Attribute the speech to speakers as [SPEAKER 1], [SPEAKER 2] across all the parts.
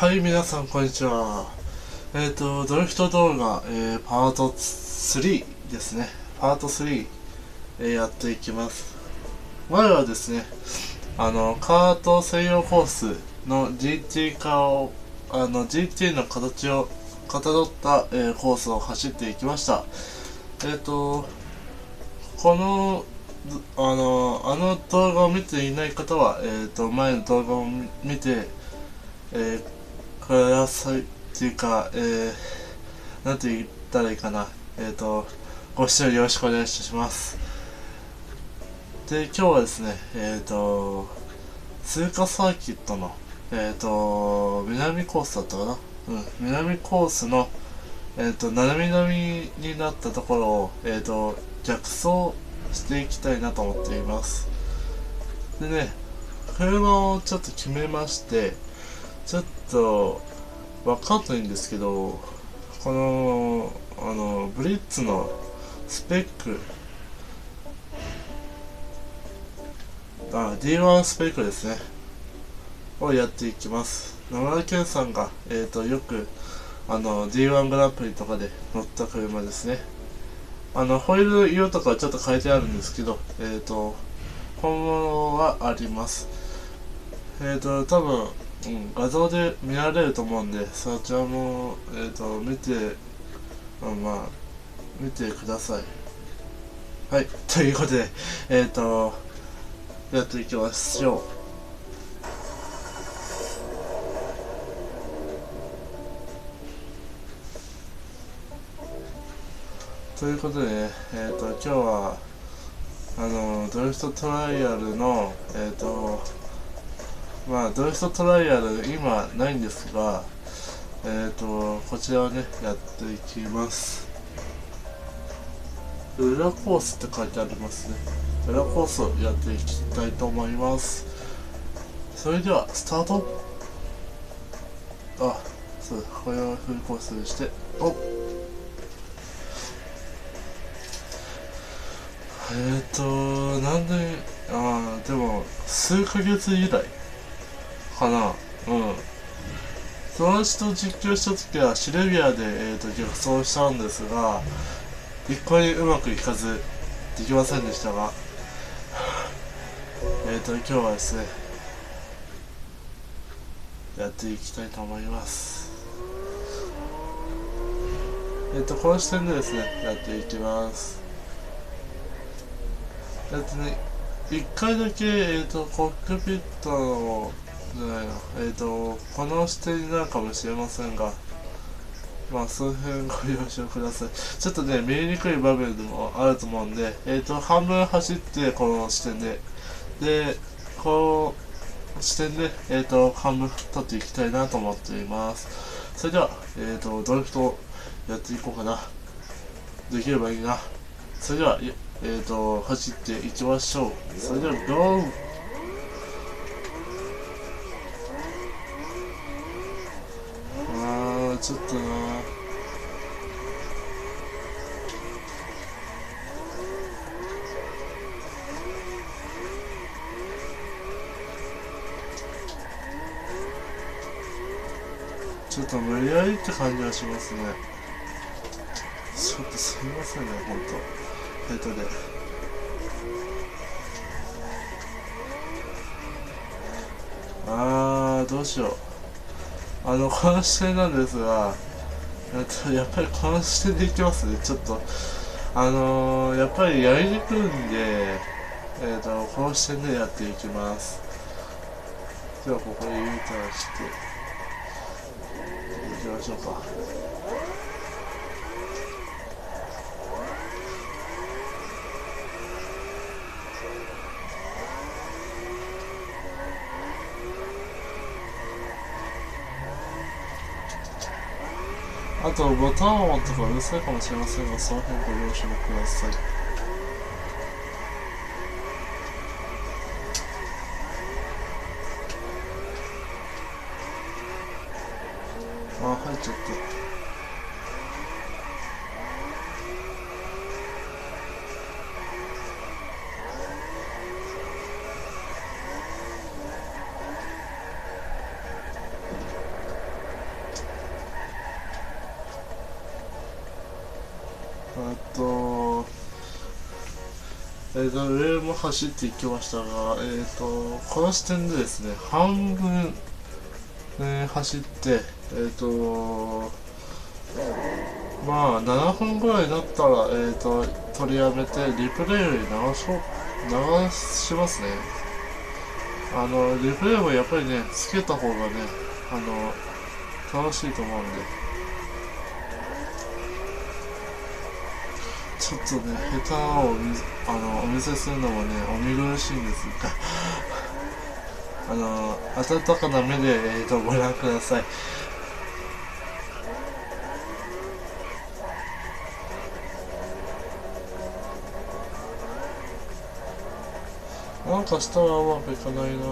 [SPEAKER 1] はい、皆さん、こんにちは。ドリフト動画、パート3ですね。パート3、やっていきます。前はですね、カート専用コースの GT 化を、GT の形をかたどった、コースを走っていきました。この、あの動画を見ていない方は、前の動画を見て、くださいっていうか、なんて言ったらいいかな。ご視聴よろしくお願いします。で、今日はですね、通過サーキットの、南コースだったかな。南コースの、斜め南になったところを、逆走していきたいなと思っています。でね、車をちょっと決めまして、ちょっと分かんないんですけど、このブリッツのスペック、D1 スペックですねをやっていきます。野村健さんが、よくD1 グランプリとかで乗った車ですね。ホイール色とかはちょっと変えてあるんですけど、本物はあります。多分、画像で見られると思うんで、そちらも、見て、見てください。はい、ということで、やっていきましょう。ということでね、今日は、ドリフトトライアルの、ドリフトトライアル今ないんですが、こちらをね、やっていきます。裏コースって書いてありますね。裏コースをやっていきたいと思います。それでは、スタート。そう、これをフルコースにして、なんで、でも、数ヶ月以来かな。友達と実況した時はシルビアで、逆走したんですが、一向にうまくいかず、できませんでしたが、今日はですね、やっていきたいと思います。この視点でですね、やっていきます。一回だけ、コックピットの、じゃないな、この視点になるかもしれませんが、その辺ご了承ください。ちょっとね、見えにくい場面でもあると思うんで、半分走って、この視点で、で、この視点で、半分取っていきたいなと思っています。それでは、ドリフトやっていこうかな。できればいいな。それでは、走っていきましょう。それでは、ゴー。ちょっとな、ちょっと無理やりって感じがしますね。ちょっとすみませんね、ほんと。で。どうしよう。この視点なんですが、やっぱりこの視点でいきますね。ちょっと、やっぱりやりにくいんで、この視点でやっていきます。では、ここで U ターンして、いきましょうか。あと、ボタン音とかうるさいかもしれませんが、その辺ご了承ください。入っちゃった。あと、上も走っていきましたが、この時点でですね、半分、走って、まあ、7分ぐらいになったら、取りやめて、リプレイより流しますね。リプレイもやっぱりね、つけた方がね、楽しいと思うんで。ちょっとね、下手をお見せするのもね、お見苦しいんですが、温かな目で、ご覧ください。なんかしたらうまくいかないな。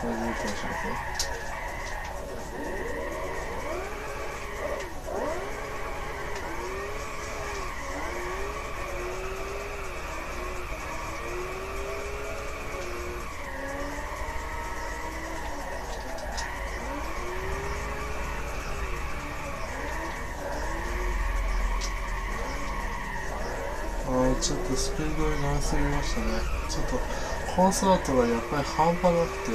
[SPEAKER 1] これでいいかもしれない。ちょっとスピードになりすぎましたね。ちょっとコースアウトがやっぱり半端なくて、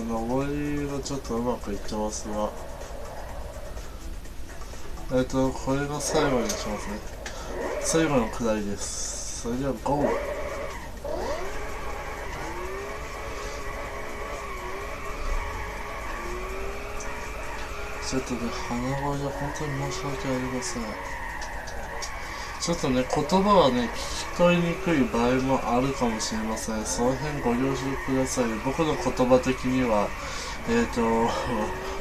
[SPEAKER 1] 上りがちょっとうまくいってますが、これが最後にしますね。最後の下りです。それではゴー。ちょっとね、鼻声で本当に申し訳ありません。ちょっとね、言葉はね、聞き取りにくい場合もあるかもしれません。その辺ご了承ください。僕の言葉的には、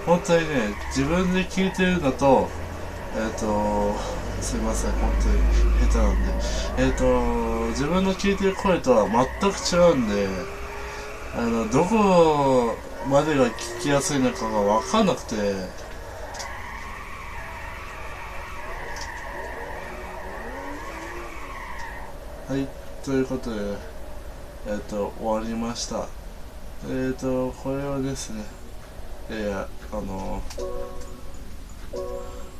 [SPEAKER 1] 本当にね、自分で聞いてるのと、すいません、本当に下手なんで。自分の聞いてる声とは全く違うんで、どこまでが聞きやすいのかがわかんなくて、はい、ということで、終わりました。これをですね、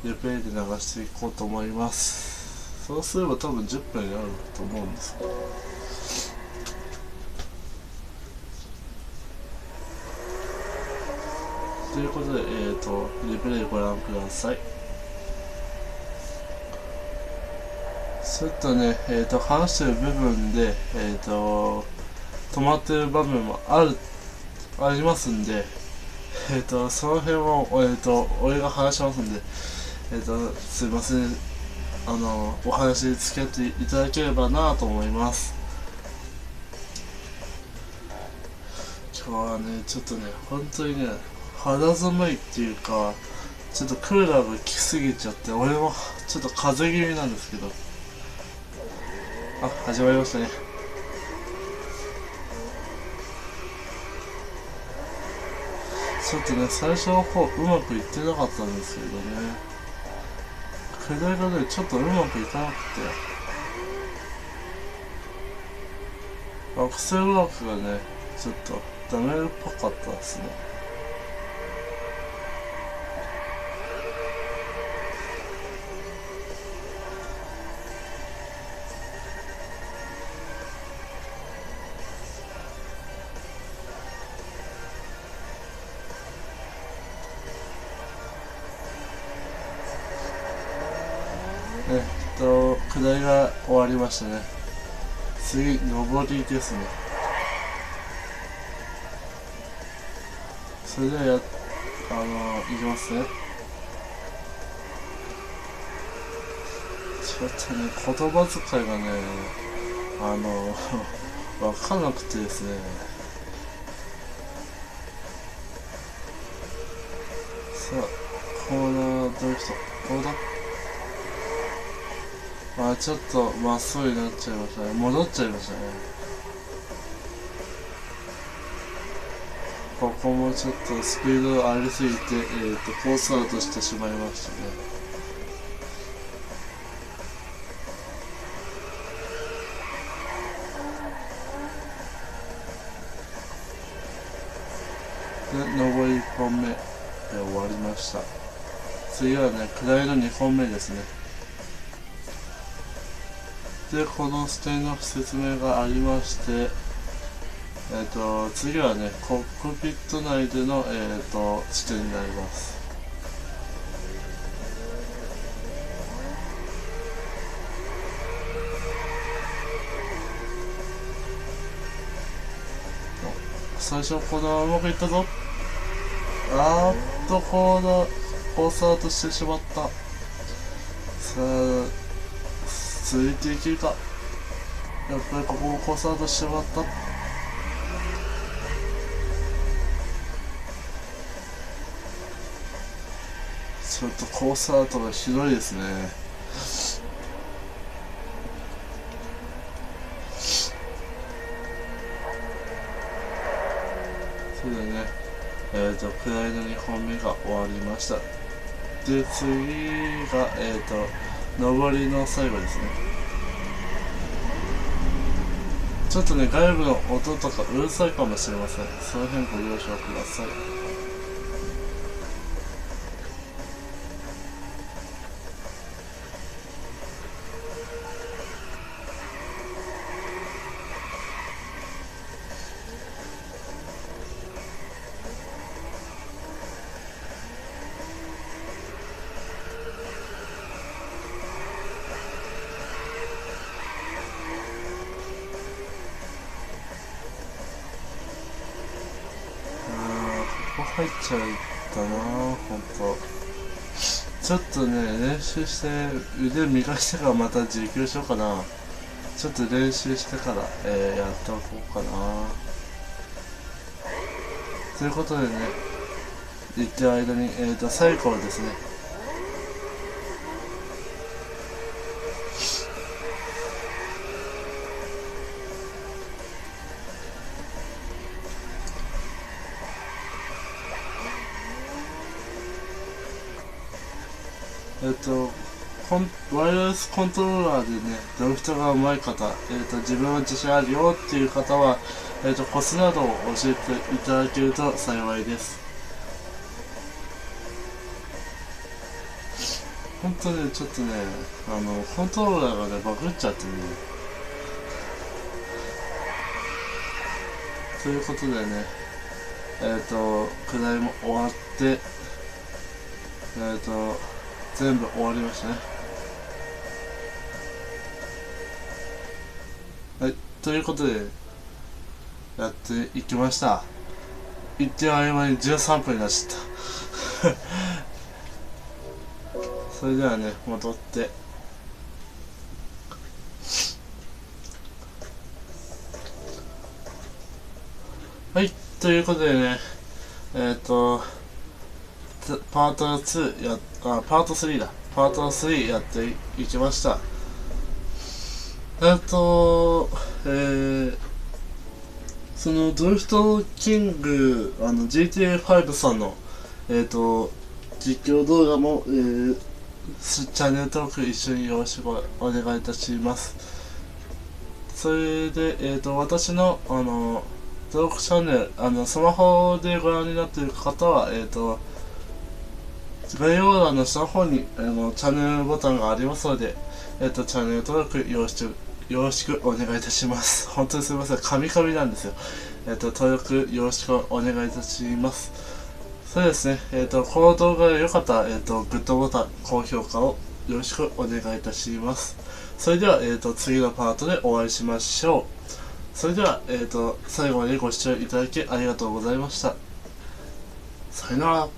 [SPEAKER 1] リプレイで流していこうと思います。そうすれば多分10分になると思うんですけど。ということで、リプレイご覧ください。ちょっとね、話してる部分で、止まってる場面もありますんで、その辺も、俺が話しますんで、すいません、お話に付き合っていただければなと思います。今日はね、ちょっとね、本当にね、肌寒いっていうか、ちょっとクーラーが効きすぎちゃって、俺もちょっと風邪気味なんですけど、始まりましたね。ちょっとね、最初の方うまくいってなかったんですけどね、下りがね、ちょっとうまくいかなくて、アクセルワークがね、ちょっとダメっぽかったですね。下りが終わりましたね。次、上りですね。それでは行きますね。ちょっとね、言葉遣いがね、わかんなくてですね。さあ、コーナーどういう人？こうだ？ちょっとまっすぐになっちゃいましたね。戻っちゃいましたね。ここもちょっとスピードが上げすぎて、コースアウトしてしまいましたね。で、上り1本目で終わりました。次はね、下りの2本目ですね。で、この視点の説明がありまして、次はね、コックピット内での、視点になります。最初コーナーうまくいったぞ。コースアウトしてしまった。さあ、続いていけるか。やっぱりここもコースアウトしてしまった。ちょっとコースアウトがひどいですね。そうだね。下りの2本目が終わりました。で、次が、上りの最後ですね。ちょっとね、外部の音とかうるさいかもしれません。その辺ご了承ください。ここ入っちゃったな、ほんと。ちょっとね、練習して腕磨してからまた実況しようかな。ちょっと練習してから、やっておこうかな。ということでね、言ってる間に、最後ですね。ワイヤレスコントローラーでね、ドリフトが上手い方、自分は自信あるよっていう方は、コツなどを教えていただけると幸いです。本当ね、ちょっとね、コントローラーがね、バグっちゃってね。ということでね、下りも終わって、全部終わりましたね。はい、ということで、やっていきました。一点合間に13分になっちゃった。それではね、戻って。はい、ということでね、パート2パート3だ。パート3やっていきました。そのドリフトキングGTA5 さんの実況動画も、チャンネル登録一緒によろしくお願いいたします。それで私の登録チャンネルスマホでご覧になっている方は概要欄の下の方にチャンネルボタンがありますのでチャンネル登録よろしくお願いいたします。本当にすみません、カミカミなんですよ。登録よろしくお願いいたします。そうですね、この動画が良かったら、グッドボタン、高評価をよろしくお願いいたします。それでは、次のパートでお会いしましょう。それでは、最後までご視聴いただきありがとうございました。さよなら。